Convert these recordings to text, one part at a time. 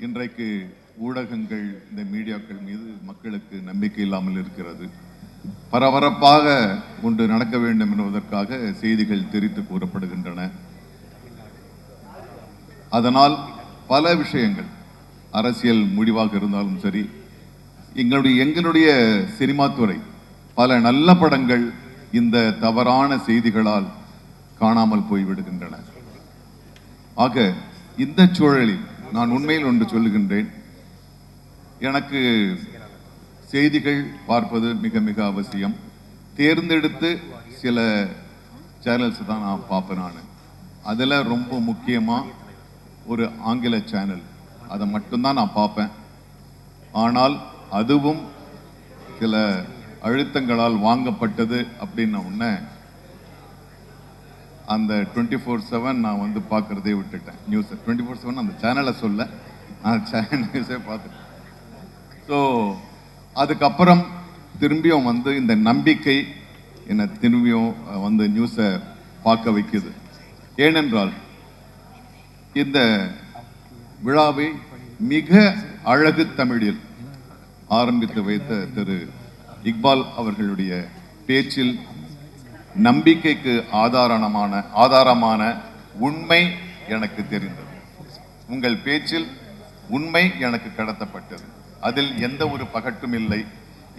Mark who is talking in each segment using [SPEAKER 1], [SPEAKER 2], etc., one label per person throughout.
[SPEAKER 1] இன்றைக்கு ஊடகங்கள் இந்த மீடியாக்கள் மீது மக்களுக்கு நம்பிக்கை இல்லாமல் இருக்கிறது. பரபரப்பாக ஒன்று நடக்க வேண்டும் என்பதற்காக செய்திகள் திரித்து கூறப்படுகின்றன. அதனால் பல விஷயங்கள் அரசியல் முடிவாக இருந்தாலும் சரி, எங்களுடைய சினிமா துறை பல நல்ல படங்கள் இந்த தவறான செய்திகளால் காணாமல் போய்விடுகின்றன. ஆக இந்த சூழலில் நான் உண்மையில் ஒன்று சொல்லுகின்றேன். எனக்கு செய்திகள் பார்ப்பது மிக மிக அவசியம். தேர்ந்தெடுத்து சில சேனல்ஸ் தான் நான் பார்ப்பேன். நான் அதில் ரொம்ப முக்கியமாக ஒரு ஆங்கில சேனல், அதை மட்டும்தான் நான் பார்ப்பேன். ஆனால் அதுவும் சில அழுத்தங்களால் வாங்கப்பட்டது அப்படின்ன உடனே அந்த 24/7 நான் வந்து பார்க்குறதே விட்டுட்டேன். நியூஸை 24/7 அந்த சேனலை சொல்ல, நான் நியூஸே பார்த்துட்டேன். ஸோ அதுக்கப்புறம் திரும்பியும் வந்து இந்த நம்பிக்கை என்னை திரும்பியும் வந்து நியூஸை பார்க்க வைக்குது. ஏனென்றால் இந்த விழாவை மிக அழகு தமிழில் ஆரம்பித்து வைத்த திரு இக்பால் அவர்களுடைய பேச்சில் நம்பிக்கைக்கு ஆதாரமான உண்மை எனக்கு தெரிந்தது. உங்கள் பேச்சில் உண்மை எனக்கு கடத்தப்பட்டது. அதில் எந்த ஒரு பகட்டும் இல்லை,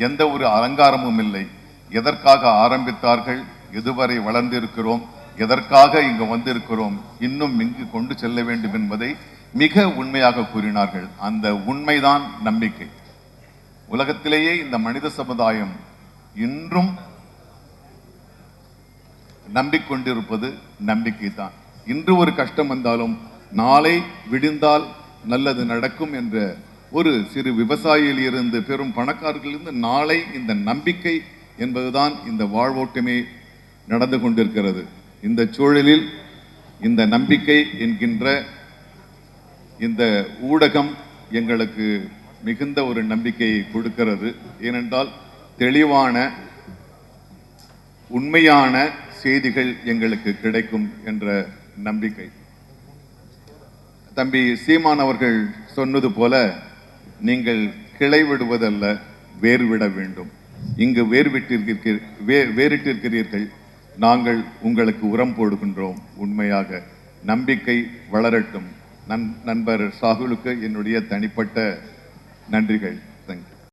[SPEAKER 1] எந்த ஒரு அலங்காரமும் இல்லை. எதற்காக ஆரம்பித்தார்கள், எதுவரை வளர்ந்திருக்கிறோம், எதற்காக இங்கு வந்திருக்கிறோம், இன்னும் இங்கு கொண்டு செல்ல வேண்டும் என்பதை மிக உண்மையாக கூறினார்கள். அந்த உண்மைதான் நம்பிக்கை. உலகத்திலேயே இந்த மனித சமுதாயம் இன்றும் நம்பிக்கொண்டிருப்பது நம்பிக்கை தான். இன்று ஒரு கஷ்டம் வந்தாலும் நாளை விடிந்தால் நல்லது நடக்கும் என்ற ஒரு சிறு விவசாயியில் இருந்து பெரும் பணக்காரர்களிலிருந்து நாளை இந்த நம்பிக்கை என்பதுதான் இந்த வாழ்வோட்டமே நடந்து கொண்டிருக்கிறது. இந்த சூழலில் இந்த நம்பிக்கை என்கின்ற இந்த ஊடகம் எங்களுக்கு மிகுந்த ஒரு நம்பிக்கையை கொடுக்கிறது. ஏனென்றால் தெளிவான உண்மையான செய்திகள் எங்களுக்கு கிடைக்கும் என்ற நம்பிக்கை. தம்பி சீமான் அவர்கள் சொன்னது போல, நீங்கள் கிளை விடுவதல்ல, வேர் விட வேண்டும். இங்கு வேறிட்டிருக்கிறீர்கள், நாங்கள் உங்களுக்கு உரம் போடுகின்றோம். உண்மையாக நம்பிக்கை வளரட்டும். நண்பர் சாகுலுக்கு என்னுடைய தனிப்பட்ட நன்றிகள்.